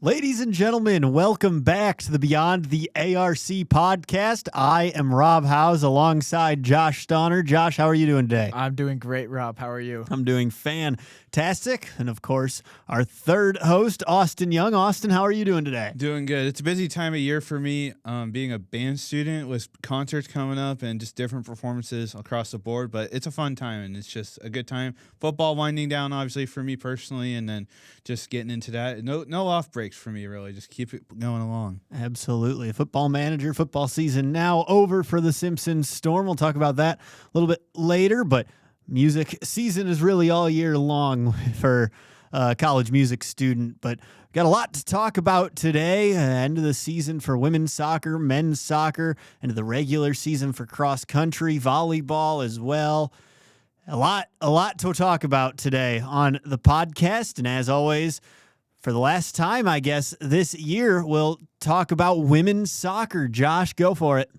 Ladies and gentlemen, welcome back to the Beyond the ARC podcast. I am Rob Howes alongside Josh Stauner. Josh, how are you doing today? I'm doing great, Rob. How are you? I'm doing fantastic. And of course, our third host, Austin Young. Austin, how are you doing today? Doing good. It's a busy time of year for me, being a band student with concerts coming up and just different performances across the board. But it's a fun time, and it's just a good time. Football winding down, obviously, for me personally, and then just getting into that. No off breaks for me, really. Just keep it going along. Absolutely. Football manager, football season now over for the Simpsons Storm. We'll talk about that a little bit later, but music season is really all year long for a college music student. But got a lot to talk about today. End of the season for women's soccer, men's soccer, end of the regular season for cross country, volleyball as well. A lot to talk about today on the podcast. And as always, for the last time, I guess, this year, we'll talk about women's soccer. Josh, go for it.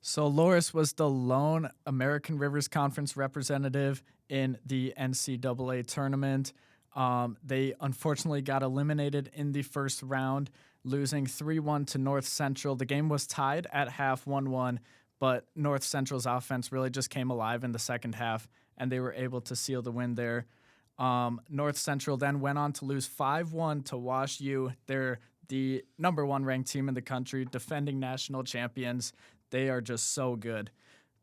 So Loris was the lone American Rivers Conference representative in the NCAA tournament. They unfortunately got eliminated in the first round, losing 3-1 to North Central. The game was tied at half 1-1, but North Central's offense really just came alive in the second half, and they were able to seal the win there. North Central then went on to lose 5-1 to Wash U. They're the number one ranked team in the country, defending national champions. They are just so good.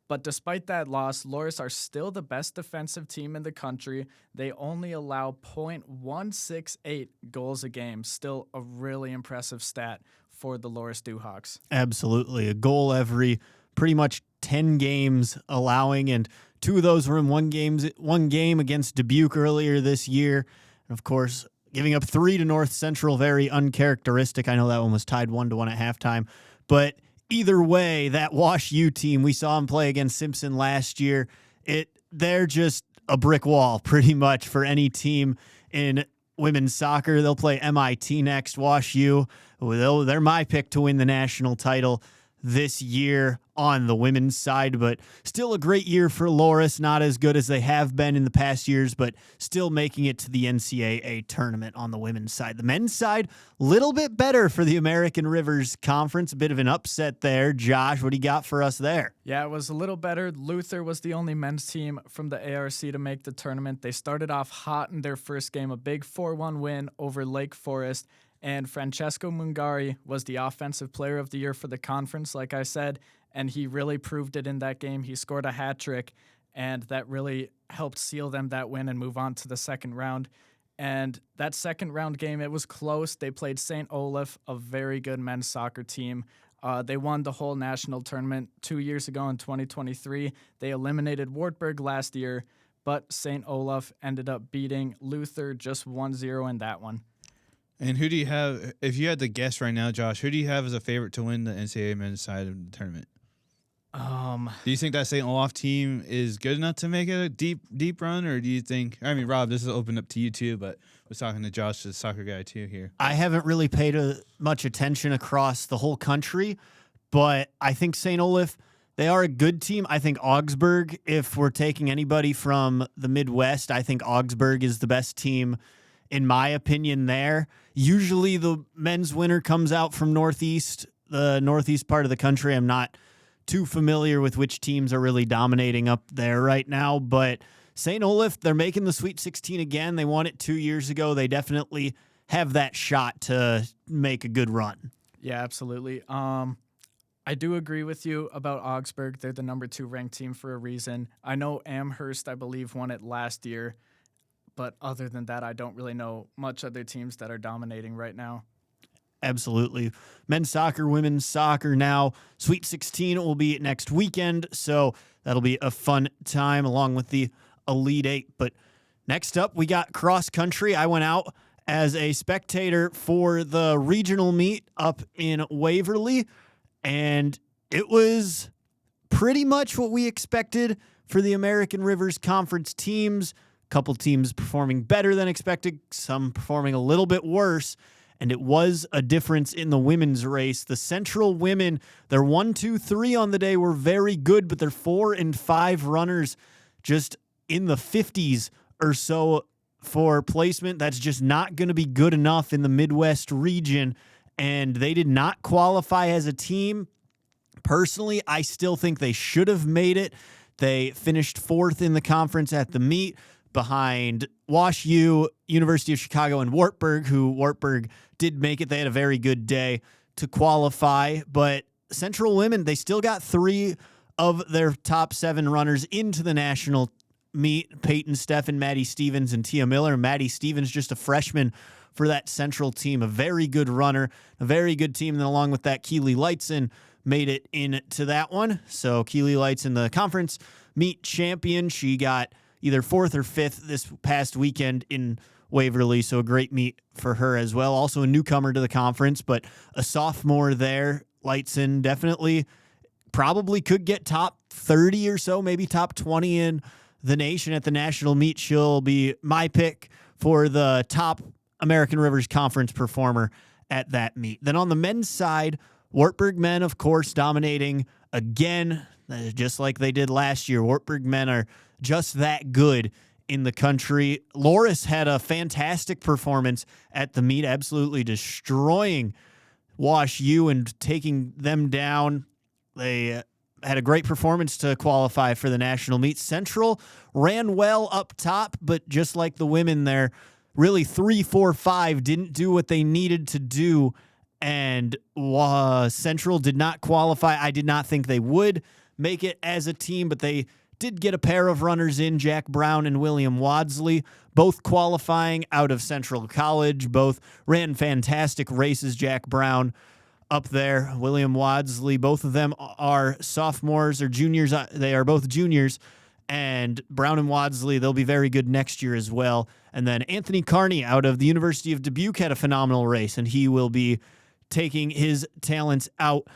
But despite that loss, Loris are still the best defensive team in the country. They only allow .168 goals a game. Still a really impressive stat for the Loris Dewhawks. Absolutely. A goal every pretty much 10 games allowing, and two of those were in one game against Dubuque earlier this year. And of course, giving up 3 to North Central, very uncharacteristic. I know that one was tied 1-1 at halftime. But either way, that Wash U team, we saw them play against Simpson last year. They're just a brick wall pretty much for any team in women's soccer. They'll play MIT next, Wash U. They're my pick to win the national title this year on the women's side, but still a great year for Loris. Not as good as they have been in the past years, but still making it to the NCAA tournament on the women's side. The men's side, a little bit better for the American Rivers Conference. A bit of an upset there. Josh, what do you got for us there? Yeah, it was a little better. Luther was the only men's team from the ARC to make the tournament. They started off hot in their first game, a big 4-1 win over Lake Forest. And Francesco Mungari was the offensive player of the year for the conference, like I said, and he really proved it in that game. He scored a hat trick, and that really helped seal them that win and move on to the second round. And that second round game, it was close. They played St. Olaf, a very good men's soccer team. They won the whole national tournament 2 years ago in 2023. They eliminated Wartburg last year, but St. Olaf ended up beating Luther just 1-0 in that one. And who do you have, if you had to guess right now, Josh, who do you have as a favorite to win the NCAA men's side of the tournament? Do you think that St. Olaf team is good enough to make it a deep run, or do you think, I mean, Rob, this is open up to you too, but I was talking to Josh, the soccer guy too here. I haven't really paid much attention across the whole country, but I think St. Olaf, they are a good team. I think Augsburg, if we're taking anybody from the Midwest, I think Augsburg is the best team in my opinion there. Usually the men's winner comes out from the northeast part of the country. I'm not too familiar with which teams are really dominating up there right now, but St. Olaf, they're making the Sweet 16 again. They won it 2 years ago. They definitely have that shot to make a good run. Yeah, absolutely. I do agree with you about Augsburg. They're the number 2 ranked team for a reason. I know Amherst, I believe, won it last year. But other than that, I don't really know much other teams that are dominating right now. Absolutely. Men's soccer, women's soccer now. Sweet 16 will be next weekend, so that'll be a fun time along with the Elite Eight. But next up, we got cross country. I went out as a spectator for the regional meet up in Waverly, and it was pretty much what we expected for the American Rivers Conference teams. Couple teams performing better than expected, some performing a little bit worse, and it was a difference in the women's race. The Central women, their 1, 2, 3 on the day were very good, but their 4 and 5 runners just in the 50s or so for placement. That's just not going to be good enough in the Midwest region, and they did not qualify as a team. Personally, I still think they should have made it. They finished 4th in the conference at the meet behind Wash U, University of Chicago, and Wartburg, who Wartburg did make it. They had a very good day to qualify, but Central women, they still got 3 of their top 7 runners into the national meet. Peyton Steffen, Maddie Stevens, and Tia Miller. Maddie Stevens, just a freshman for that Central team, a very good runner, a very good team. And then along with that, Keely Lightson made it into that one. So Keely Lightson, the conference meet champion. She got either 4th or 5th this past weekend in Waverly, so a great meet for her as well. Also a newcomer to the conference, but a sophomore there. Lightson definitely probably could get top 30 or so, maybe top 20 in the nation at the national meet. She'll be my pick for the top American Rivers Conference performer at that meet. Then on the men's side, Wartburg men, of course, dominating again, just like they did last year. Wartburg men are just that good in the country. Loris had a fantastic performance at the meet, absolutely destroying Wash U and taking them down. They had a great performance to qualify for the national meet. Central ran well up top, but just like the women there, really 3, 4, 5 didn't do what they needed to do, and Central did not qualify. I did not think they would make it as a team, but they did get a pair of runners in, Jack Brown and William Wadsley, both qualifying out of Central College. Both ran fantastic races. Jack Brown up there, William Wadsley, both of them are sophomores or juniors. They are both juniors, and Brown and Wadsley, they'll be very good next year as well. And then Anthony Carney out of the University of Dubuque had a phenomenal race, and he will be taking his talents out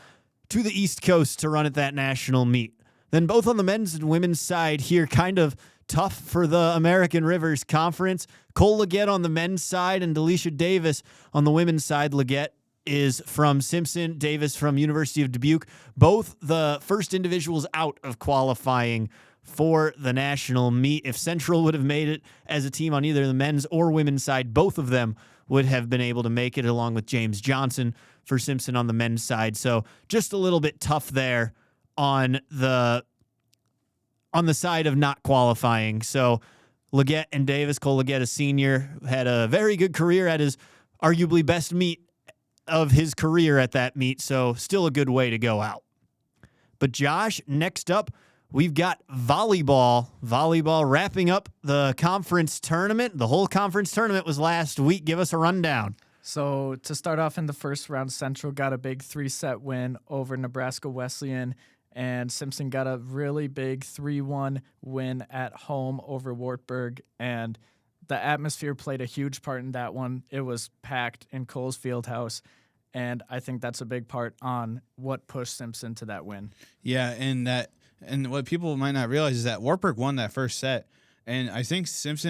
to the East Coast to run at that national meet. Then both on the men's and women's side here, kind of tough for the American Rivers Conference. Cole Leggett on the men's side and Delisha Davis on the women's side. Leggett is from Simpson, Davis from University of Dubuque. Both the first individuals out of qualifying for the national meet. If Central would have made it as a team on either the men's or women's side, both of them would have been able to make it, along with James Johnson for Simpson on the men's side. So just a little bit tough there on the side of not qualifying. So Leggett and Davis, Cole Leggett, a senior, had a very good career at his arguably best meet of his career at that meet. So still a good way to go out. But Josh, next up, we've got volleyball. Volleyball wrapping up the conference tournament. The whole conference tournament was last week. Give us a rundown. So to start off in the first round, Central got a big 3-set win over Nebraska Wesleyan, and Simpson got a really big 3-1 win at home over Wartburg, and the atmosphere played a huge part in that one. It was packed in Coles Fieldhouse, and I think that's a big part on what pushed Simpson to that win. Yeah, and what people might not realize is that Wartburg won that first set. And I think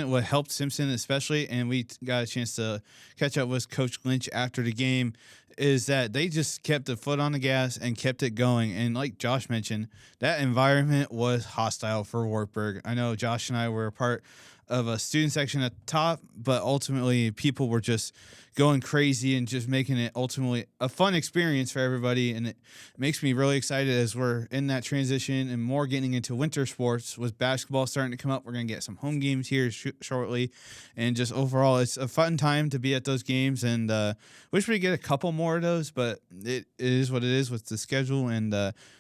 what helped Simpson especially, and we got a chance to catch up with Coach Lynch after the game, is that they just kept the foot on the gas and kept it going. And like Josh mentioned, that environment was hostile for Wartburg. I know Josh and I were a part of a student section at the top, but ultimately people were just going crazy and just making it ultimately a fun experience for everybody. And it makes me really excited as we're in that transition and more getting into winter sports with basketball starting to come up. We're going to get some home games here shortly. And just overall, it's a fun time to be at those games, and wish we could get a couple more of those, but it is what it is with the schedule, and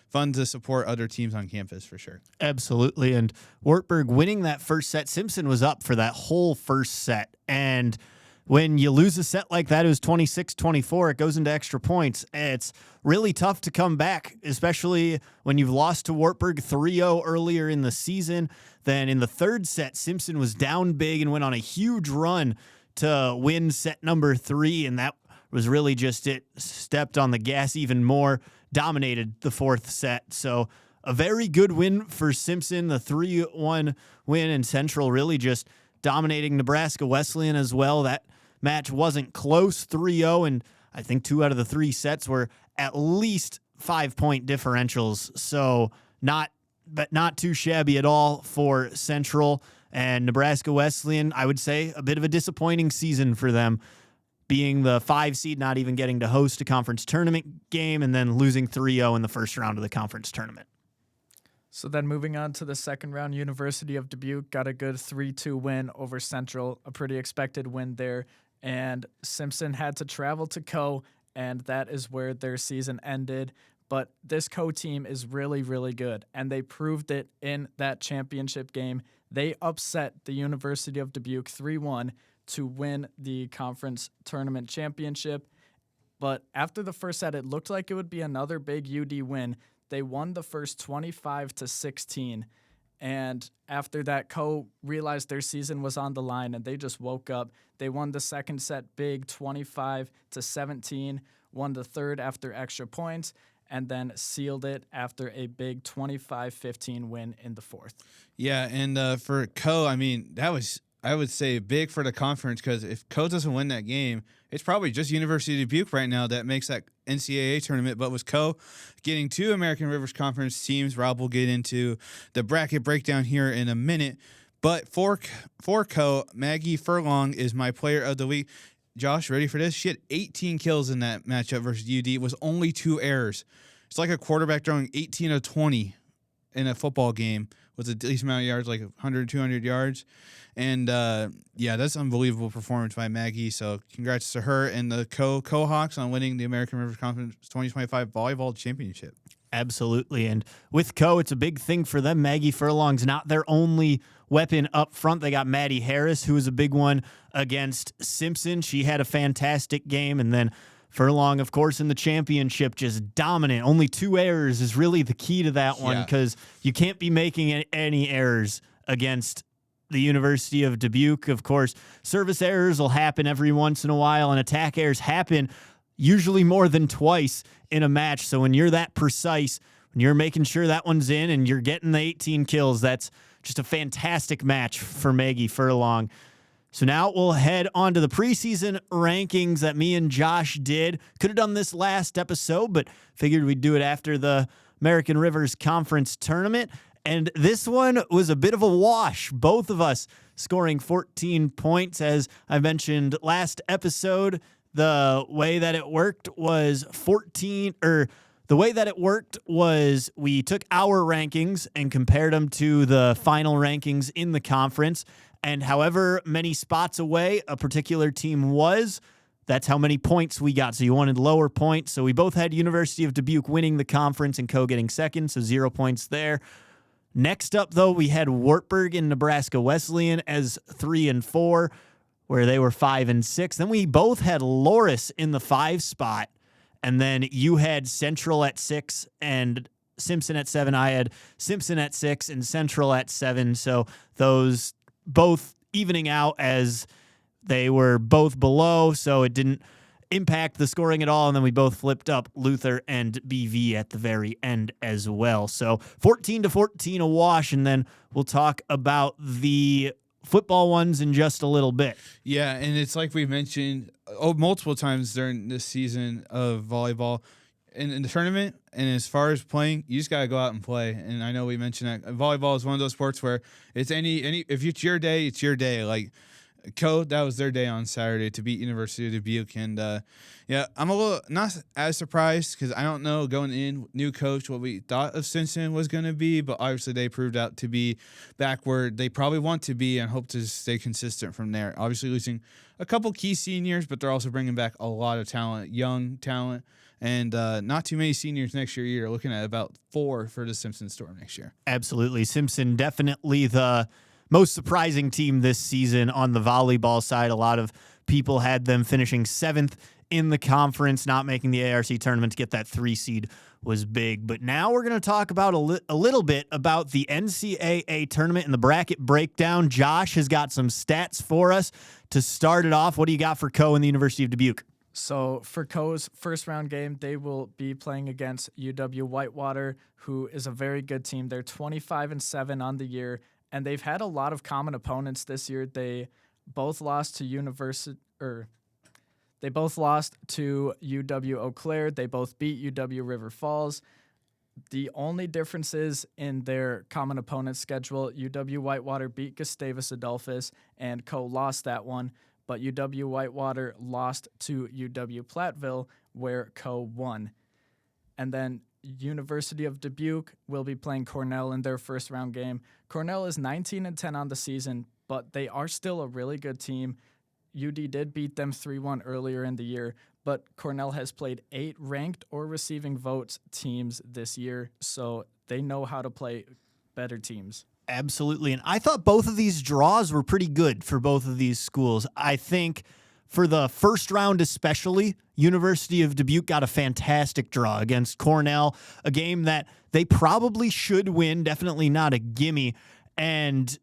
fun to support other teams on campus for sure. Absolutely. And Wartburg winning that first set, Simpson was up for that whole first set. And when you lose a set like that, it was 26-24, it goes into extra points. It's really tough to come back, especially when you've lost to Wartburg 3-0 earlier in the season. Then in the third set, Simpson was down big and went on a huge run to win set number 3, and that was really just it. Stepped on the gas even more, dominated the fourth set. So a very good win for Simpson, the 3-1 win, and Central really just dominating Nebraska Wesleyan as well. That match wasn't close, 3-0, and I think 2 out of the 3 sets were at least 5-point differentials. So not too shabby at all for Central. And Nebraska Wesleyan, I would say, a bit of a disappointing season for them, being the 5 seed, not even getting to host a conference tournament game, and then losing 3-0 in the first round of the conference tournament. So then moving on to the second round, University of Dubuque got a good 3-2 win over Central, a pretty expected win there. And Simpson had to travel to Co, and that is where their season ended. But this Co team is really, really good, and they proved it in that championship game. They upset the University of Dubuque 3-1 to win the conference tournament championship. But after the first set, it looked like it would be another big UD win. They won the first 25-16. And after that, Co realized their season was on the line, and they just woke up. They won the second set big, 25-17, won the third after extra points, and then sealed it after a big 25-15 win in the fourth. Yeah, and for Co, I mean, that was, I would say, big for the conference, because if Co doesn't win that game, it's probably just University of Dubuque right now that makes that NCAA tournament. But with Co getting 2 American Rivers Conference teams, Rob will get into the bracket breakdown here in a minute. But for Co, Maggie Furlong is my player of the week. Josh, ready for this? She had 18 kills in that matchup versus UD. It was only 2 errors. It's like a quarterback throwing 18 of 20 in a football game with a decent amount of yards, like 100, 200 yards. And, yeah, that's an unbelievable performance by Maggie. So congrats to her and the Co-Hawks on winning the American Rivers Conference 2025 Volleyball Championship. Absolutely. And with Co, it's a big thing for them. Maggie Furlong's not their only weapon up front. They got Maddie Harris, who was a big one against Simpson. She had a fantastic game. And then Furlong, of course, in the championship, just dominant. Only 2 errors is really the key to that one, because you can't be making any errors against the University of Dubuque. Of course, service errors will happen every once in a while, and attack errors happen usually more than twice in a match. So when you're that precise, when you're making sure that one's in and you're getting the 18 kills, that's just a fantastic match for Maggie Furlong. So now we'll head on to the preseason rankings that me and Josh did. Could have done this last episode, but figured we'd do it after the American Rivers Conference Tournament. And this one was a bit of a wash. Both of us scoring 14 points. As I mentioned last episode, the way that it worked was we took our rankings and compared them to the final rankings in the conference. And however many spots away a particular team was, that's how many points we got. So you wanted lower points. So we both had University of Dubuque winning the conference and Co getting second, so 0 points there. Next up, though, we had Wartburg and Nebraska Wesleyan as 3 and 4, where they were 5 and 6. Then we both had Loris in the 5 spot, and then you had Central at 6 and Simpson at 7. I had Simpson at 6 and Central at 7. So those both evening out as they were both below, so it didn't impact the scoring at all. And then we both flipped up Luther and BV at the very end as well. So 14-14 a wash, and then we'll talk about the football ones in just a little bit. Yeah, and it's like we've mentioned multiple times during this season of volleyball. In the tournament, and as far as playing, you just got to go out and play. And I know we mentioned that volleyball is one of those sports where it's any if it's your day, it's your day. Like Co, that was their day on Saturday to beat University of Dubuque. And yeah, I'm a little not as surprised because I don't know going in, new coach, what we thought of Simpson was going to be, but obviously they proved out to be back where they probably want to be and hope to stay consistent from there. Obviously losing a couple key seniors, but they're also bringing back a lot of talent, young talent. And not too many seniors next year either. Looking at about 4 for the Simpson Storm next year. Absolutely. Simpson definitely the most surprising team this season on the volleyball side. A lot of people had them finishing 7th in the conference, not making the ARC tournament to get that 3 seed was big. But now we're going to talk about a little bit about the NCAA tournament and the bracket breakdown. Josh has got some stats for us to start it off. What do you got for Co and the University of Dubuque? So for Co's first round game, they will be playing against UW Whitewater, who is a very good team. They're 25-7 on the year, and they've had a lot of common opponents this year. They both lost to UW Eau Claire. They both beat UW River Falls. The only differences in their common opponent schedule, UW Whitewater beat Gustavus Adolphus, and Co lost that one, but UW Whitewater lost to UW Platteville, where Co won. And then University of Dubuque will be playing Cornell in their first round game. Cornell is 19-10 on the season, but they are still a really good team. UD did beat them 3-1 earlier in the year, but Cornell has played 8 ranked or receiving votes teams this year, so they know how to play better teams. Absolutely. And I thought both of these draws were pretty good for both of these schools. I think for the first round especially, University of Dubuque got a fantastic draw against Cornell, a game that they probably should win, definitely not a gimme. And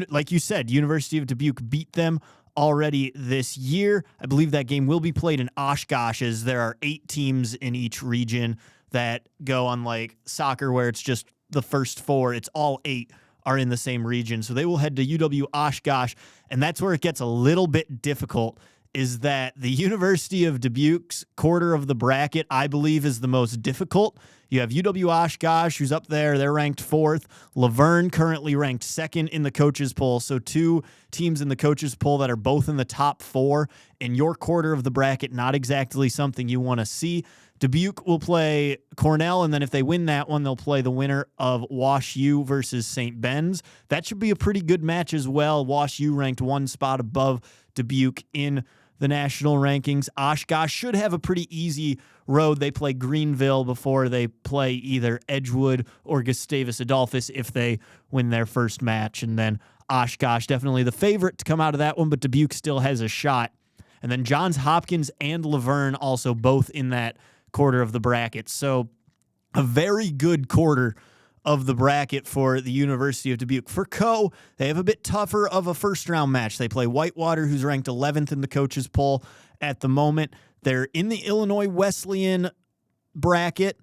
like you said, University of Dubuque beat them already this year. I believe that game will be played in Oshkosh, as there are 8 teams in each region that go on like soccer where it's just the first 4. It's all 8 are in the same region. So they will head to UW Oshkosh, and that's where it gets a little bit difficult, is that the University of Dubuque's quarter of the bracket, I believe, is the most difficult. You have UW Oshkosh, who's up there. They're ranked 4th. Laverne currently ranked 2nd in the coaches poll. So 2 teams in the coaches poll that are both in the top 4 in your quarter of the bracket. Not exactly something you want to see. Dubuque will play Cornell, and then if they win that one, they'll play the winner of Wash U versus St. Ben's. That should be a pretty good match as well. Wash U ranked 1 spot above Dubuque in the national rankings. Oshkosh should have a pretty easy road. They play Greenville before they play either Edgewood or Gustavus Adolphus if they win their first match. And then Oshkosh, definitely the favorite to come out of that one, but Dubuque still has a shot. And then Johns Hopkins and Laverne also both in that quarter of the bracket. So a very good quarter of the bracket for the University of Dubuque. For Co, they have a bit tougher of a first-round match. They play Whitewater, who's ranked 11th in the coaches poll at the moment. They're in the Illinois Wesleyan bracket.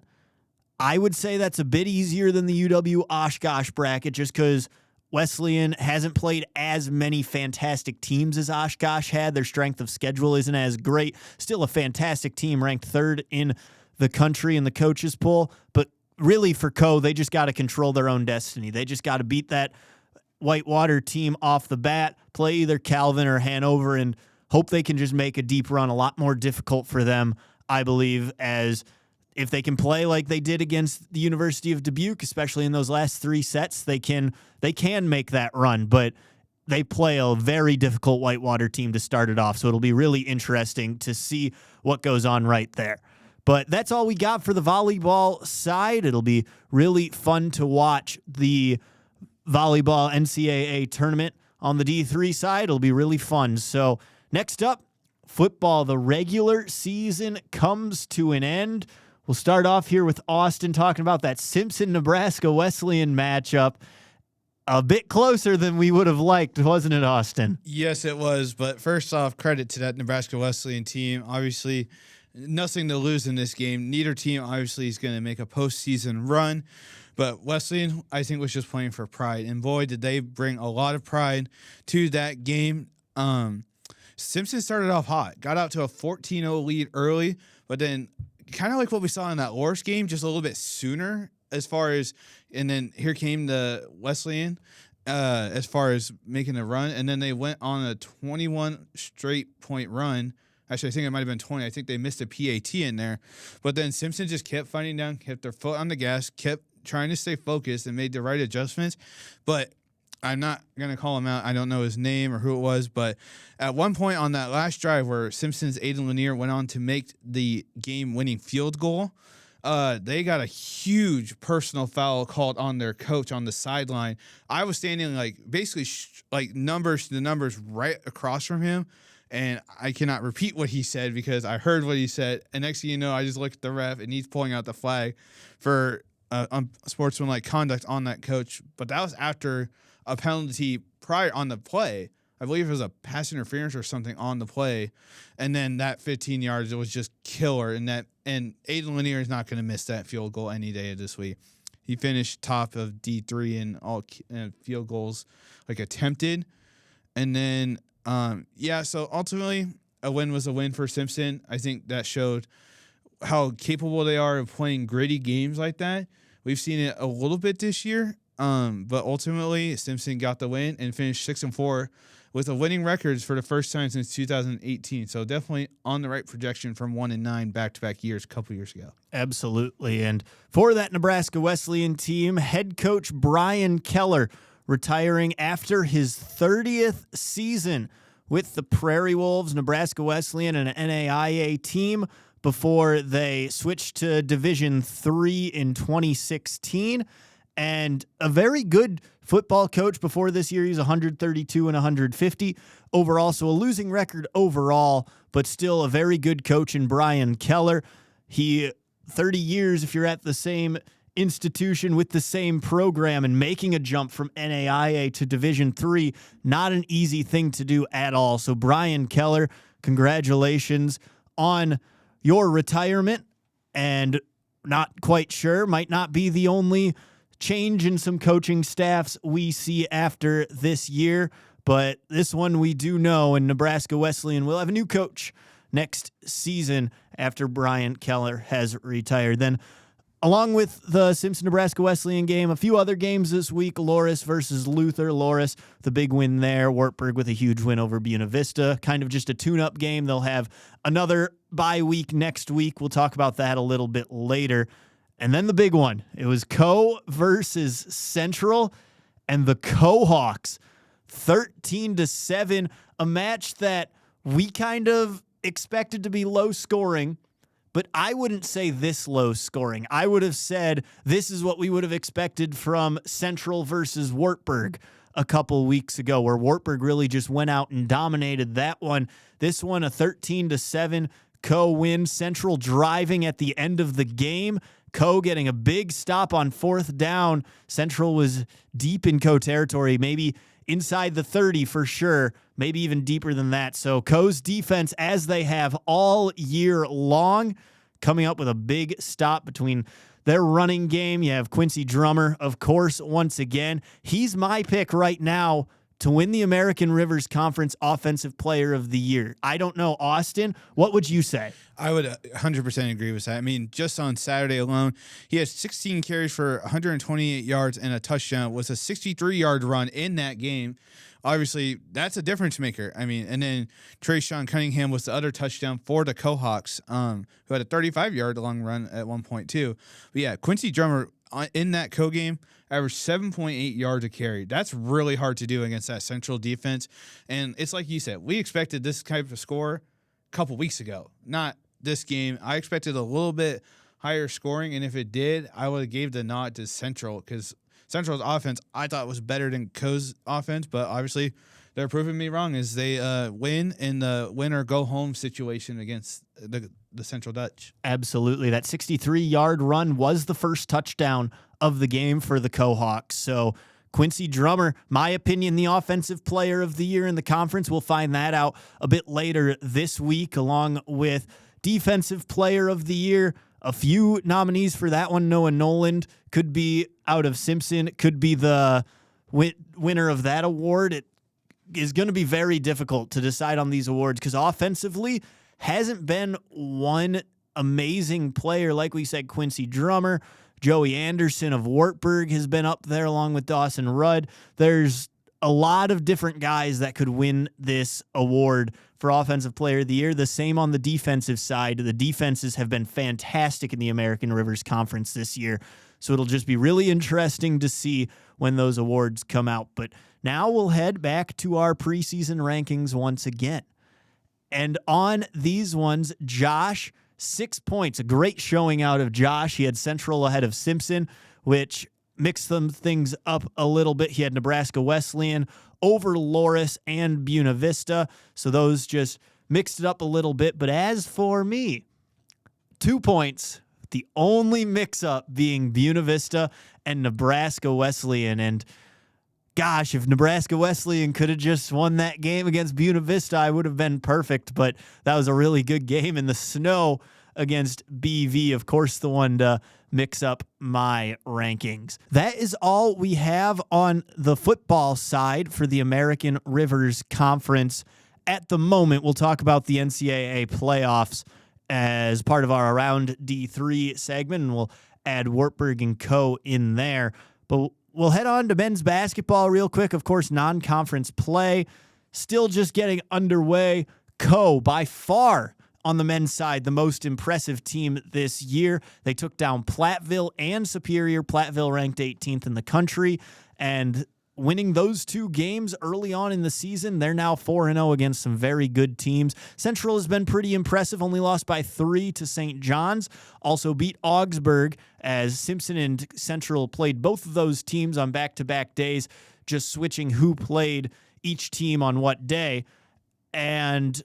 I would say that's a bit easier than the UW Oshkosh bracket, just because Wesleyan hasn't played as many fantastic teams as Oshkosh had. Their strength of schedule isn't as great. Still a fantastic team, ranked 3rd in the country in the coaches poll, but really, for Co, they just got to control their own destiny. They just got to beat that Whitewater team off the bat, play either Calvin or Hanover, and hope they can just make a deep run a lot more difficult for them, I believe, as if they can play like they did against the University of Dubuque, especially in those last 3 sets, they can make that run. But they play a very difficult Whitewater team to start it off, so it'll be really interesting to see what goes on right there. But that's all we got for the volleyball side. It'll be really fun to watch the volleyball NCAA tournament on the D3 side. It'll be really fun. So next up, football. The regular season comes to an end. We'll start off here with Austin talking about that Simpson-Nebraska Wesleyan matchup. A bit closer than we would have liked, wasn't it, Austin? Yes, it was. But first off, credit to that Nebraska Wesleyan team. Obviously, nothing to lose in this game. Neither team obviously is going to make a postseason run, but Wesleyan, I think, was just playing for pride. And boy, did they bring a lot of pride to that game. Simpson started off hot, got out to a 14-0 lead early, but then kind of like what we saw in that Loris game, just a little bit sooner as far as, and then here came the Wesleyan as far as making a run, and then they went on a 21 straight point run. Actually, I think it might have been 20. I think they missed a PAT in there. But then Simpson just kept fighting down, kept their foot on the gas, kept trying to stay focused and made the right adjustments. But I'm not going to call him out. I don't know his name or who it was. But at one point on that last drive where Simpson's Aiden Lanier went on to make the game-winning field goal, they got a huge personal foul called on their coach on the sideline. I was standing basically the numbers right across from him. And I cannot repeat what he said because I heard what he said. And next thing you know, I just looked at the ref and he's pulling out the flag for unsportsmanlike conduct on that coach. But that was after a penalty prior on the play. I believe it was a pass interference or something on the play. And then that 15 yards, it was just killer. And Aiden Lanier is not going to miss that field goal any day of this week. He finished top of D3 in all field goals attempted. And then so ultimately, a win was a win for Simpson. I think that showed how capable they are of playing gritty games like that. We've seen it a little bit this year, but ultimately Simpson got the win and finished 6-4 with a winning records for the first time since 2018. So definitely on the right projection from 1-9 back-to-back years a couple years ago. Absolutely. And for that Nebraska Wesleyan team, head coach Brian Keller retiring after his 30th season with the Prairie Wolves, Nebraska Wesleyan, an NAIA team before they switched to Division III in 2016. And a very good football coach before this year. He's 132 and 150 overall, so a losing record overall, but still a very good coach in Brian Keller. 30 years if you're at the same institution with the same program and making a jump from NAIA to Division III, not an easy thing to do at all. So Brian Keller, congratulations on your retirement, and not quite sure, might not be the only change in some coaching staffs we see after this year, but this one we do know, and Nebraska Wesleyan will have a new coach next season after Brian Keller has retired. Then, along with the Simpson-Nebraska Wesleyan game, a few other games this week. Loris versus Luther. Loris, the big win there. Wartburg with a huge win over Buena Vista. Kind of just a tune-up game. They'll have another bye week next week. We'll talk about that a little bit later. And then the big one. It was Co versus Central, and the Co-Hawks, 13-7, a match that we kind of expected to be low scoring, but I wouldn't say this low scoring. I would have said this is what we would have expected from Central versus Wartburg a couple weeks ago, where Wartburg really just went out and dominated that one. This one, a 13-7 Co win. Central driving at the end of the game. Co getting a big stop on 4th down. Central was deep in Co territory, maybe inside the 30 for sure, maybe even deeper than that. So Co's defense, as they have all year long, coming up with a big stop between their running game. You have Quincy Drummer, of course, once again. He's my pick right now to win the American Rivers Conference Offensive Player of the Year. I don't know, Austin, what would you say? I would 100% agree with that. I mean, just on Saturday alone, he had 16 carries for 128 yards and a touchdown. It was a 63-yard run in that game. Obviously, that's a difference maker. I mean, and then Trayshawn Cunningham was the other touchdown for the Co-Hawks, who had a 35-yard long run at one point too. But yeah, Quincy Drummer in that Co game averaged 7.8 yards a carry. That's really hard to do against that Central defense. And it's like you said, we expected this type of score a couple weeks ago, not this game. I expected a little bit higher scoring, and if it did, I would have gave the nod to Central, because Central's offense I thought was better than Co's offense, but obviously they're proving me wrong as they win in the win or go home situation against the Central Dutch. Absolutely. That 63-yard run was the first touchdown of the game for the Co-Hawks. So Quincy Drummer, my opinion, the offensive player of the year in the conference. We'll find that out a bit later this week, along with defensive player of the year. A few nominees for that one. Noah Noland could be out of Simpson, could be the winner of that award. It is going to be very difficult to decide on these awards because offensively hasn't been one amazing player. Like we said, Quincy Drummer, Joey Anderson of Wartburg has been up there along with Dawson Rudd. There's a lot of different guys that could win this award for Offensive Player of the Year. The same on the defensive side. The defenses have been fantastic in the American Rivers Conference this year, so it'll just be really interesting to see when those awards come out. But now we'll head back to our preseason rankings once again. And on these ones, Josh, 6 points. A great showing out of Josh. He had Central ahead of Simpson, which mixed them things up a little bit. He had Nebraska Wesleyan over Loris and Buena Vista, so those just mixed it up a little bit. But as for me, 2 points, the only mix-up being Buena Vista and Nebraska Wesleyan. And gosh, if Nebraska Wesleyan could have just won that game against Buena Vista, I would have been perfect. But that was a really good game in the snow against BV, of course, the one to mix up my rankings. That is all we have on the football side for the American Rivers Conference at the moment. We'll talk about the NCAA playoffs as part of our Around D3 segment, and we'll add Wartburg and Co. in there. But we'll head on to men's basketball real quick. Of course, non-conference play still just getting underway. Co, by far, on the men's side, the most impressive team this year. They took down Platteville and Superior. Platteville ranked 18th in the country, and winning those two games early on in the season, they're now 4-0 against some very good teams. Central has been pretty impressive, only lost by 3 to St. John's. Also beat Augsburg, as Simpson and Central played both of those teams on back-to-back days, just switching who played each team on what day. And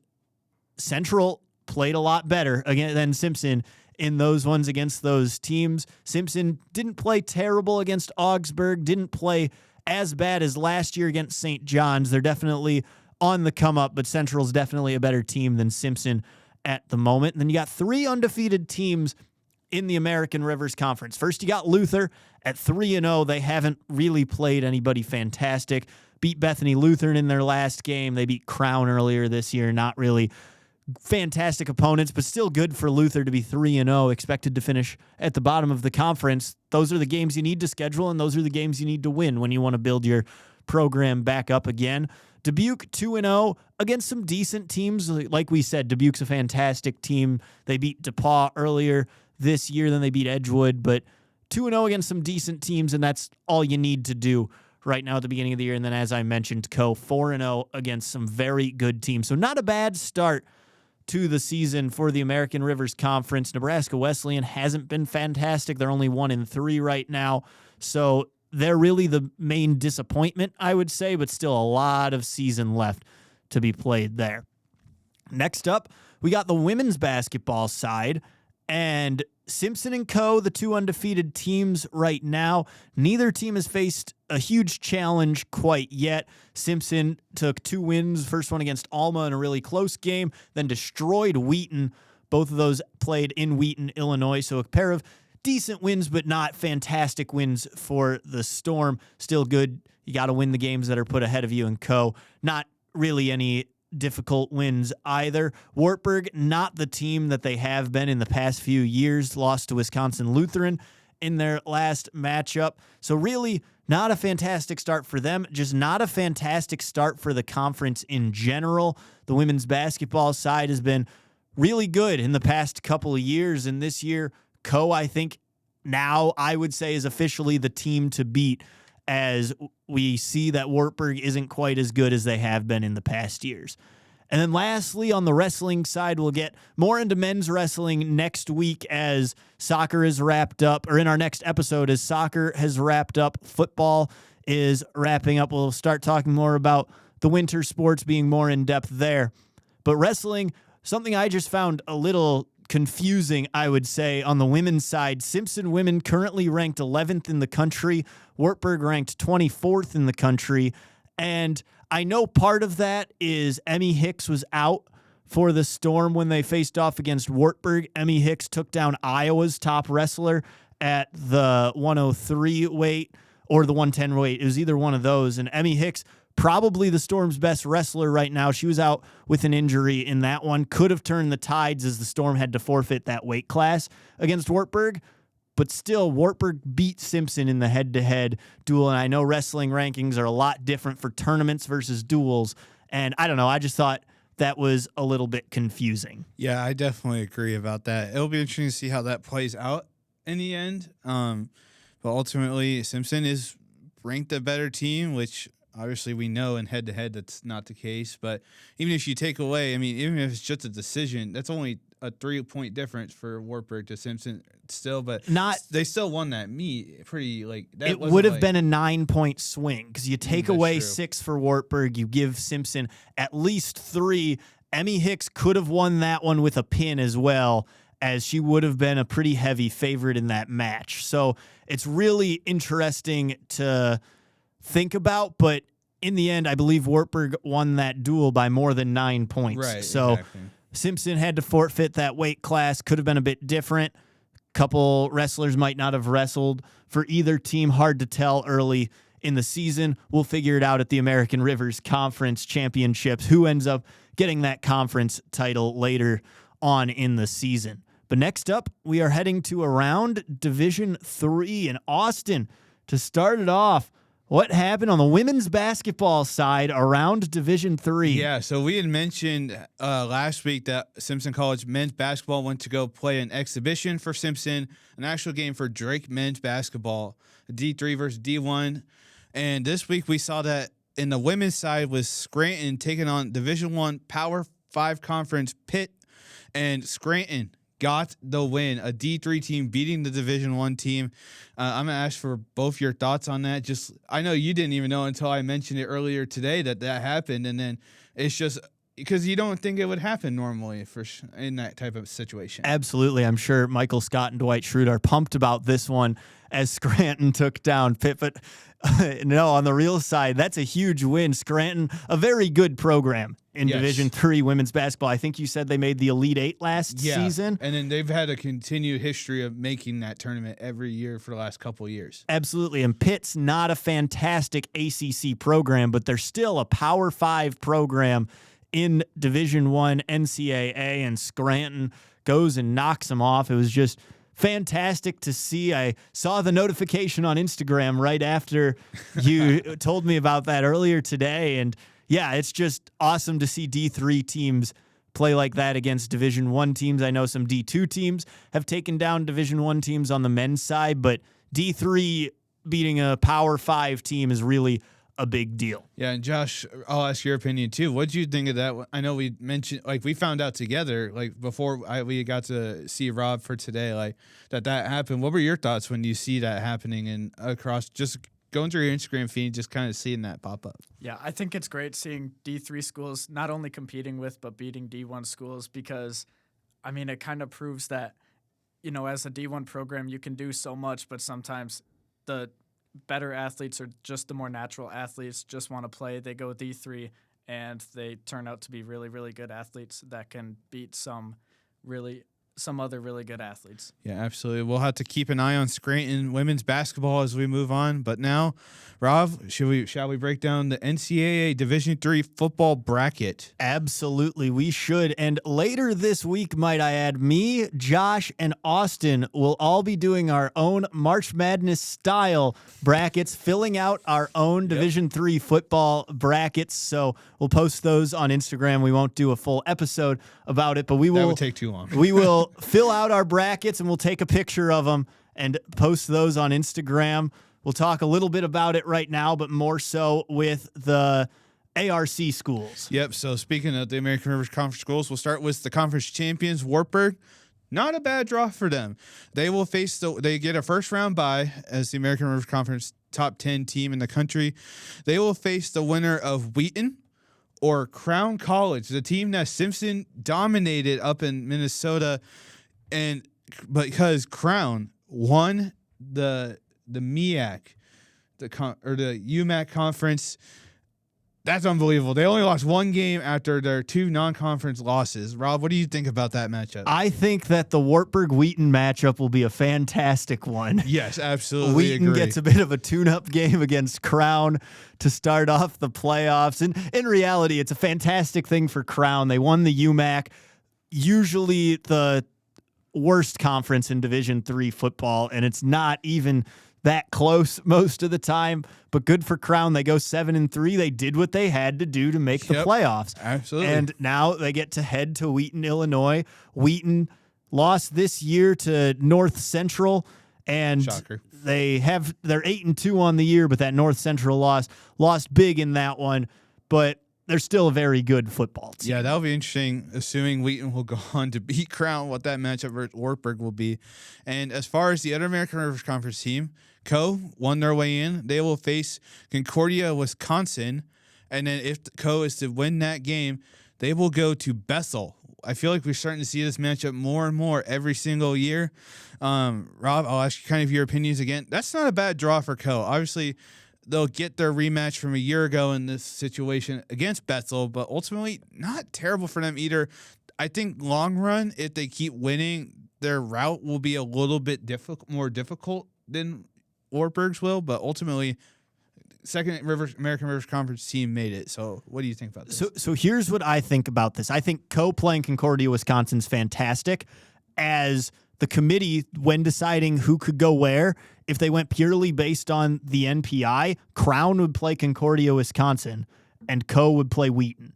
Central played a lot better again than Simpson in those ones against those teams. Simpson didn't play terrible against Augsburg, didn't play as bad as last year against St. John's. They're definitely on the come up, but Central's definitely a better team than Simpson at the moment. And then you got 3 undefeated teams in the American Rivers Conference. First, you got Luther at 3-0. They haven't really played anybody fantastic. Beat Bethany Lutheran in their last game. They beat Crown earlier this year. Not really fantastic opponents, but still good for Luther to be 3-0, expected to finish at the bottom of the conference. Those are the games you need to schedule, and those are the games you need to win when you want to build your program back up again. Dubuque 2-0 against some decent teams. Like we said, Dubuque's a fantastic team. They beat DePauw earlier this year, then they beat Edgewood, but 2-0 against some decent teams, and that's all you need to do right now at the beginning of the year. And then, as I mentioned, Co 4-0 against some very good teams. So not a bad start to the season for the American Rivers Conference. Nebraska Wesleyan hasn't been fantastic. They're only 1-3 right now. So they're really the main disappointment, I would say, but still a lot of season left to be played there. Next up, we got the women's basketball side, and Simpson and Co., the 2 undefeated teams right now. Neither team has faced a huge challenge quite yet. Simpson took 2 wins, first one against Alma in a really close game, then destroyed Wheaton. Both of those played in Wheaton, Illinois, so a pair of decent wins, but not fantastic wins for the Storm. Still good. You got to win the games that are put ahead of you in Co. Not really any difficult wins either. Wartburg, not the team that they have been in the past few years, lost to Wisconsin Lutheran in their last matchup. So really not a fantastic start for them, just not a fantastic start for the conference in general. The women's basketball side has been really good in the past couple of years, and this year, Co, I think now I would say is officially the team to beat, as we see that Wartburg isn't quite as good as they have been in the past years. And then lastly, on the wrestling side, we'll get more into men's wrestling next week as soccer is wrapped up, or in our next episode as soccer has wrapped up, football is wrapping up. We'll start talking more about the winter sports, being more in depth there. But wrestling, something I just found a little confusing, I would say, on the women's side. Simpson women currently ranked 11th in the country. Wartburg ranked 24th in the country. And I know part of that is Emmy Hicks was out for the Storm when they faced off against Wartburg. Emmy Hicks took down Iowa's top wrestler at the 103 weight or the 110 weight. It was either one of those. And Emmy Hicks, probably the Storm's best wrestler right now. She was out with an injury in that one. Could have turned the tides as the Storm had to forfeit that weight class against Wartburg. But still, Wartburg beat Simpson in the head-to-head duel. And I know wrestling rankings are a lot different for tournaments versus duels. And I don't know, I just thought that was a little bit confusing. Yeah, I definitely agree about that. It'll be interesting to see how that plays out in the end. But ultimately, Simpson is ranked a better team, which obviously we know in head-to-head that's not the case. But even if you take away, I mean, even if it's just a decision, that's only a 3-point difference for Wartburg to Simpson still, but they still won that meet pretty like that. It would have been a 9-point swing because you take away 6 for Wartburg, you give Simpson at least 3. Emmy Hicks could have won that one with a pin as well, as she would have been a pretty heavy favorite in that match. So it's really interesting to think about, but in the end, I believe Wartburg won that duel by more than 9 points. Right. So exactly. Simpson had to forfeit that weight class. Could have been a bit different. Couple wrestlers might not have wrestled for either team. Hard to tell early in the season. We'll figure it out at the American Rivers Conference Championships, who ends up getting that conference title later on in the season. But next up, we are heading to around Division 3 in Austin to start it off. What happened on the women's basketball side around Division 3? Yeah, so we had mentioned last week that Simpson College men's basketball went to go play an exhibition for Simpson, an actual game for Drake men's basketball, D3 versus D1. And this week we saw that in the women's side was Scranton taking on Division 1 Power 5 Conference Pitt, and Scranton got the win, a D3 team beating the Division 1 team. I'm going to ask for both your thoughts on that. I know you didn't even know until I mentioned it earlier today that happened, and then it's just because you don't think it would happen normally in that type of situation. Absolutely. I'm sure Michael Scott and Dwight Schrute are pumped about this one as Scranton took down Pitt. But no, on the real side, that's a huge win. Scranton, a very good program in Division 3 women's basketball. I think you said they made the Elite 8 last season. And then they've had a continued history of making that tournament every year for the last couple of years. Absolutely. And Pitt's not a fantastic ACC program, but they're still a Power 5 program in Division 1 NCAA, and Scranton goes and knocks them off. It was just fantastic to see. I saw the notification on Instagram right after you told me about that earlier today, and yeah, it's just awesome to see D3 teams play like that against Division 1 teams. I know some D2 teams have taken down Division 1 teams on the men's side, but D3 beating a Power 5 team is really a big deal. Yeah, and Josh, I'll ask your opinion too. What did you think of that? I know we mentioned, we found out together, before we got to see Rob for today, that happened. What were your thoughts when you see that happening and across, just going through your Instagram feed, just kind of seeing that pop up? Yeah, I think it's great seeing D3 schools not only competing with, but beating D1 schools, because, I mean, it kind of proves that, as a D1 program, you can do so much, but sometimes the better athletes or just the more natural athletes just want to play. They go D3 and they turn out to be really, really good athletes that can beat some other really good athletes. Yeah, absolutely. We'll have to keep an eye on Scranton women's basketball as we move on. But now, Rob, shall we break down the NCAA Division III football bracket? Absolutely, we should. And later this week, might I add, me, Josh, and Austin will all be doing our own March Madness style brackets, filling out our own Division III football brackets. So we'll post those on Instagram. We won't do a full episode about it, but we will. That would take too long. We will fill out our brackets and we'll take a picture of them and post those on Instagram. We'll talk a little bit about it right now, but more so with the ARC schools. Yep. So speaking of the American Rivers Conference schools, we'll start with the conference champions, Wartburg. Not a bad draw for them. They will they get a first round bye as the American Rivers Conference top 10 team in the country. They will face the winner of Wheaton or Crown College, the team that Simpson dominated up in Minnesota, and because Crown won the MEAC, the UMAC conference. That's unbelievable. They only lost one game after their two non-conference losses. Rob, what do you think about that matchup? I think that the Wartburg-Wheaton matchup will be a fantastic one. Yes, absolutely. Wheaton agree. gets a bit of a tune-up game against Crown to start off the playoffs. And in reality, it's a fantastic thing for Crown. They won the UMAC, usually the worst conference in Division III football, and it's not even that close most of the time, but good for Crown. They go 7-3. They did what they had to do to make the playoffs. Absolutely. And now they get to head to Wheaton, Illinois. Wheaton lost this year to North Central, and Shocker. they're 8-2 on the year, but that North Central lost big in that one. But they're still a very good football team. Yeah, that'll be interesting, assuming Wheaton will go on to beat Crown, what that matchup versus Wartburg will be. And as far as the other American Rivers Conference team, Co won their way in. They will face Concordia, Wisconsin. And then if Co is to win that game, they will go to Bethel. I feel like we're starting to see this matchup more and more every single year. Rob, I'll ask you kind of your opinions again. That's not a bad draw for Co. Obviously, they'll get their rematch from a year ago in this situation against Bethel, but ultimately not terrible for them either. I think long run, if they keep winning, their route will be a little bit more difficult than Wartburg's will, but ultimately, second American Rivers Conference team made it. So what do you think about this? So here's what I think about this. I think Co playing Concordia, Wisconsin's fantastic. as the committee when deciding who could go where. If they went purely based on the NPI, Crown would play Concordia, Wisconsin, and Co would play Wheaton.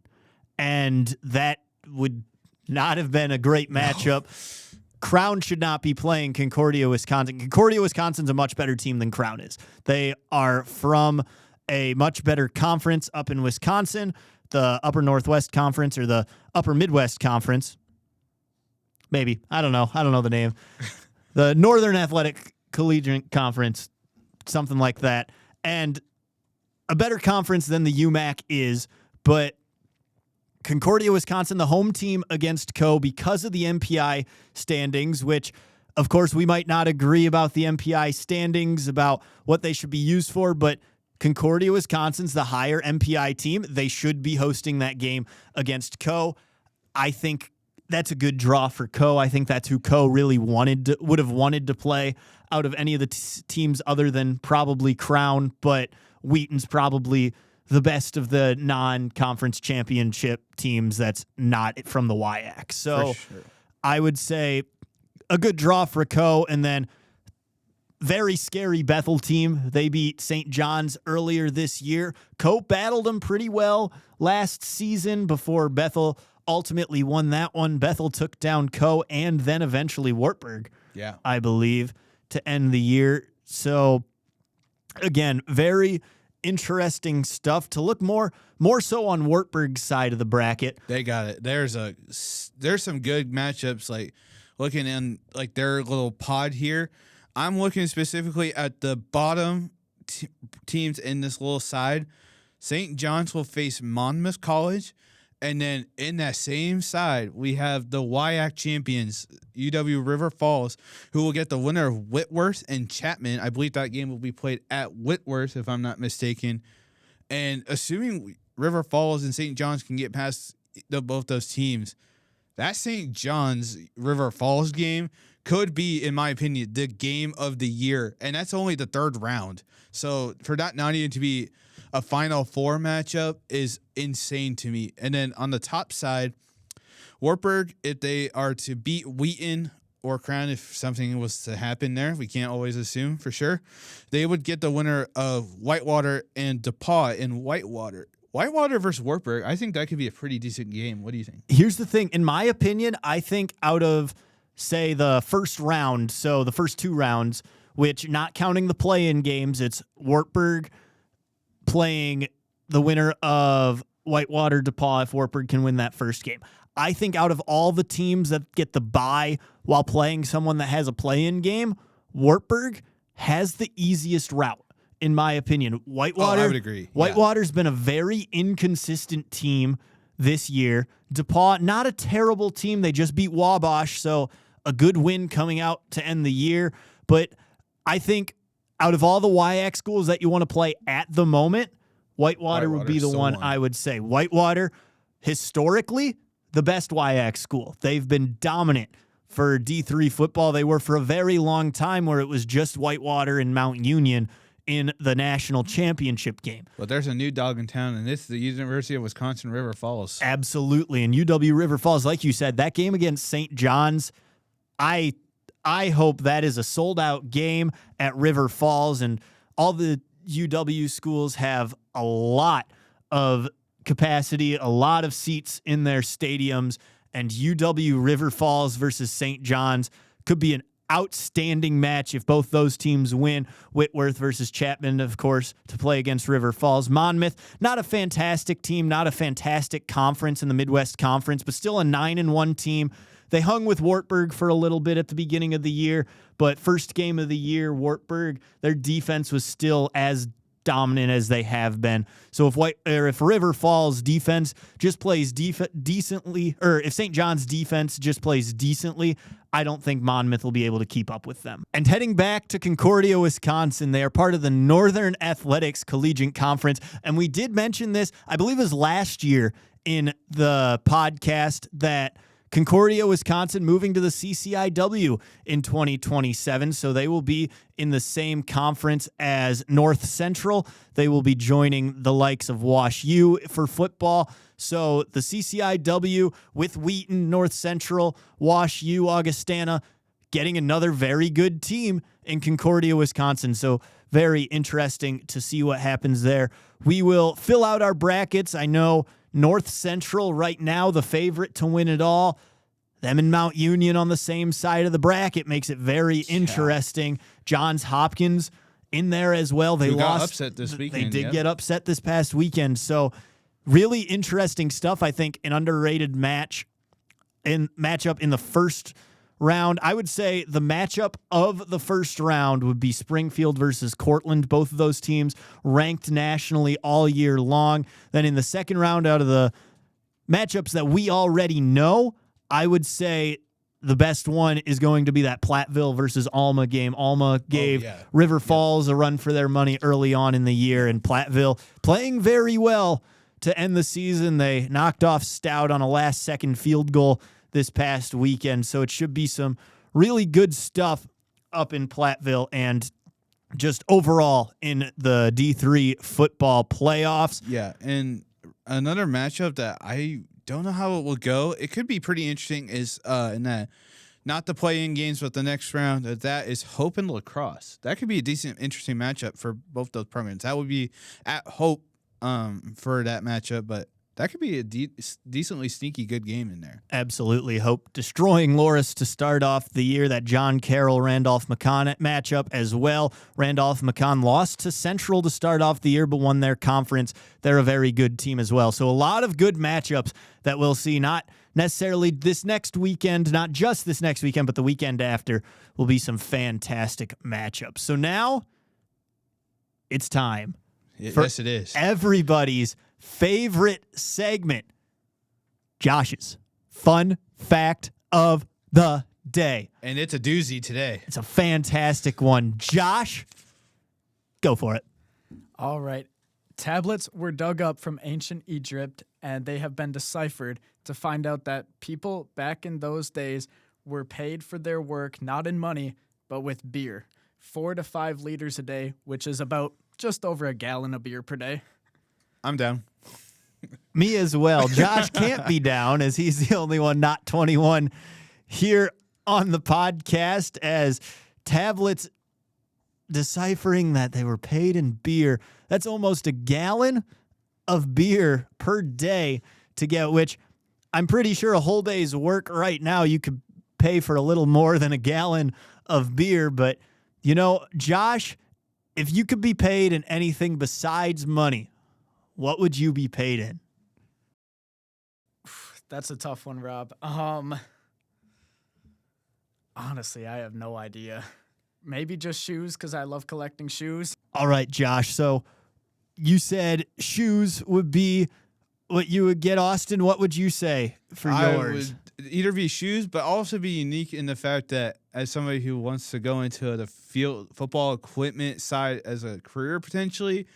And that would not have been a great matchup. No. Crown should not be playing Concordia, Wisconsin. Concordia, Wisconsin's a much better team than Crown is. They are from a much better conference up in Wisconsin, the Upper Northwest Conference or the Upper Midwest Conference. Maybe. I don't know. I don't know the name. The Northern Athletic Collegiate Conference, something like that. And a better conference than the UMAC is, but Concordia, Wisconsin, the home team against Co because of the MPI standings, which, of course, we might not agree about the MPI standings, about what they should be used for, but Concordia, Wisconsin's the higher MPI team. They should be hosting that game against Co. I think that's a good draw for Co. I think that's who Co really would have wanted to play out of any of the teams other than probably Crown, but Wheaton's probably the best of the non-conference championship teams that's not from the WIAC. So sure. I would say a good draw for Co. And then very scary Bethel team. They beat St. John's earlier this year. Co battled them pretty well last season before Bethel ultimately won that one. Bethel took down Co and then eventually Wartburg, I believe, to end the year. So again, very interesting stuff to look more so on Wartburg's side of the bracket. They got it. There's some good matchups, like looking in like their little pod here. I'm looking specifically at the bottom teams in this little side. St. John's will face Monmouth College. And then in that same side, we have the WIAC champions, UW River Falls, who will get the winner of Whitworth and Chapman. I believe that game will be played at Whitworth, if I'm not mistaken. And assuming River Falls and St. John's can get past both those teams, that St. John's River Falls game could be, in my opinion, the game of the year. And that's only the third round. So for that not even to be a Final Four matchup is insane to me. And then on the top side, Wartburg, if they are to beat Wheaton or Crown, if something was to happen there, we can't always assume for sure, they would get the winner of Whitewater and DePaul in Whitewater. Whitewater versus Wartburg, I think that could be a pretty decent game. What do you think? Here's the thing. In my opinion, I think out of, say, the first round, so the first two rounds, which not counting the play-in games, it's Wartburg playing the winner of Whitewater DePaul if Wartburg can win that first game. I think out of all the teams that get the bye while playing someone that has a play-in game, Wartburg has the easiest route, in my opinion. Whitewater, I would agree. Whitewater's been a very inconsistent team this year. DePaul, not a terrible team. They just beat Wabash, so a good win coming out to end the year. But I think out of all the WIAC schools that you want to play at the moment, Whitewater would be the one I would say. Whitewater, historically, the best WIAC school. They've been dominant for D3 football. They were for a very long time where it was just Whitewater and Mount Union in the national championship game. But there's a new dog in town, and it's the University of Wisconsin River Falls. Absolutely. And UW River Falls, like you said, that game against St. John's, I hope that is a sold-out game at River Falls, and all the UW schools have a lot of capacity, a lot of seats in their stadiums, and UW River Falls versus St. John's could be an outstanding match if both those teams win. Whitworth versus Chapman, of course, to play against River Falls. Monmouth, not a fantastic team, not a fantastic conference in the Midwest Conference, but still a 9-1 team. They hung with Wartburg for a little bit at the beginning of the year, but first game of the year, Wartburg, their defense was still as dominant as they have been. So if River Falls defense just plays decently, or if St. John's defense just plays decently, I don't think Monmouth will be able to keep up with them. And heading back to Concordia, Wisconsin, they are part of the Northern Athletics Collegiate Conference. And we did mention this, I believe it was last year in the podcast, that Concordia, Wisconsin moving to the CCIW in 2027, so they will be in the same conference as North Central. They will be joining the likes of Wash U for football. So the CCIW with Wheaton, North Central, Wash U, Augustana, getting another very good team in Concordia, Wisconsin. So very interesting to see what happens there. We will fill out our brackets. I know North Central right now, the favorite to win it all. Them and Mount Union on the same side of the bracket makes it very interesting. Johns Hopkins in there as well. They got upset this weekend. They did get upset this past weekend. So really interesting stuff. I think an underrated matchup in the first round. I would say the matchup of the first round would be Springfield versus Cortland. Both of those teams ranked nationally all year long. Then in the second round, out of the matchups that we already know, I would say the best one is going to be that Platteville versus Alma game. Alma gave River Falls a run for their money early on in the year, and Platteville playing very well to end the season. They knocked off Stout on a last-second field goal this past weekend, so it should be some really good stuff up in Platteville and just overall in the D3 football playoffs. Yeah, and another matchup that I don't know how it will go. It could be pretty interesting is in that not the play-in games, but the next round. That is Hope and La Crosse. That could be a decent, interesting matchup for both those programs. That would be at Hope for that matchup, but that could be a decently sneaky good game in there. Absolutely. Hope destroying Loris to start off the year. That John Carroll, Randolph-Macon matchup as well. Randolph-Macon lost to Central to start off the year, but won their conference. They're a very good team as well. So a lot of good matchups that we'll see, not necessarily this next weekend, not just this next weekend, but the weekend after will be some fantastic matchups. So now it's time. Yes, it is. Everybody's favorite segment, Josh's Fun Fact of the Day. And it's a doozy today. It's a fantastic one. Josh, go for it. All right. Tablets were dug up from ancient Egypt, and they have been deciphered to find out that people back in those days were paid for their work, not in money, but with beer. 4 to 5 liters a day, which is about just over a gallon of beer per day. I'm down. Me as well. Josh can't be down as he's the only one not 21 here on the podcast, as tablets deciphering that they were paid in beer. That's almost a gallon of beer per day to get, which I'm pretty sure a whole day's work right now you could pay for a little more than a gallon of beer. But, you know, Josh, if you could be paid in anything besides money, what would you be paid in? That's a tough one, Rob. Honestly, I have no idea. Maybe just shoes, because I love collecting shoes. All right, Josh. So you said shoes would be what you would get. Austin, what would you say for yours? I would either be shoes, but also be unique in the fact that as somebody who wants to go into the field football equipment side as a career potentially,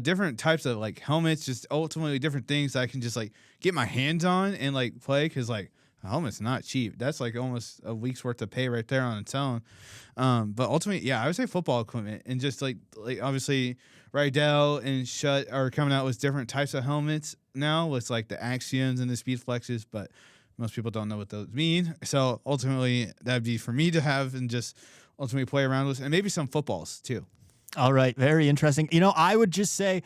different types of like helmets, just ultimately different things that I can just like get my hands on and like play, because like a helmet's not cheap. That's like almost a week's worth of pay right there on its own. But ultimately, yeah, I would say football equipment, and just like obviously Rydell and Shutt are coming out with different types of helmets now with like the Axioms and the Speed Flexes, but most people don't know what those mean. So ultimately that'd be for me to have and just ultimately play around with, and maybe some footballs too. All right, very interesting. You know, I would just say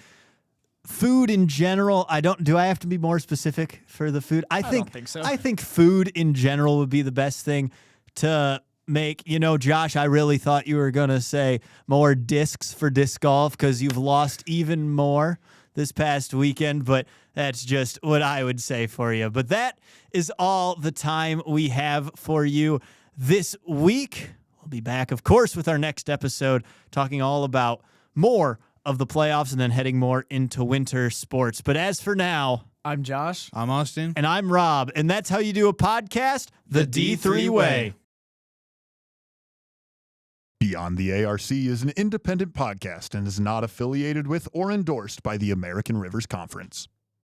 food in general. Do I have to be more specific for the food? I don't think so. I think food in general would be the best thing to make. You know, Josh, I really thought you were going to say more discs for disc golf, because you've lost even more this past weekend, but that's just what I would say for you. But that is all the time we have for you this week. We'll be back, of course, with our next episode, talking all about more of the playoffs and then heading more into winter sports. But as for now, I'm Josh. I'm Austin. And I'm Rob. And that's how you do a podcast the D3 way. Beyond the ARC is an independent podcast and is not affiliated with or endorsed by the American Rivers Conference.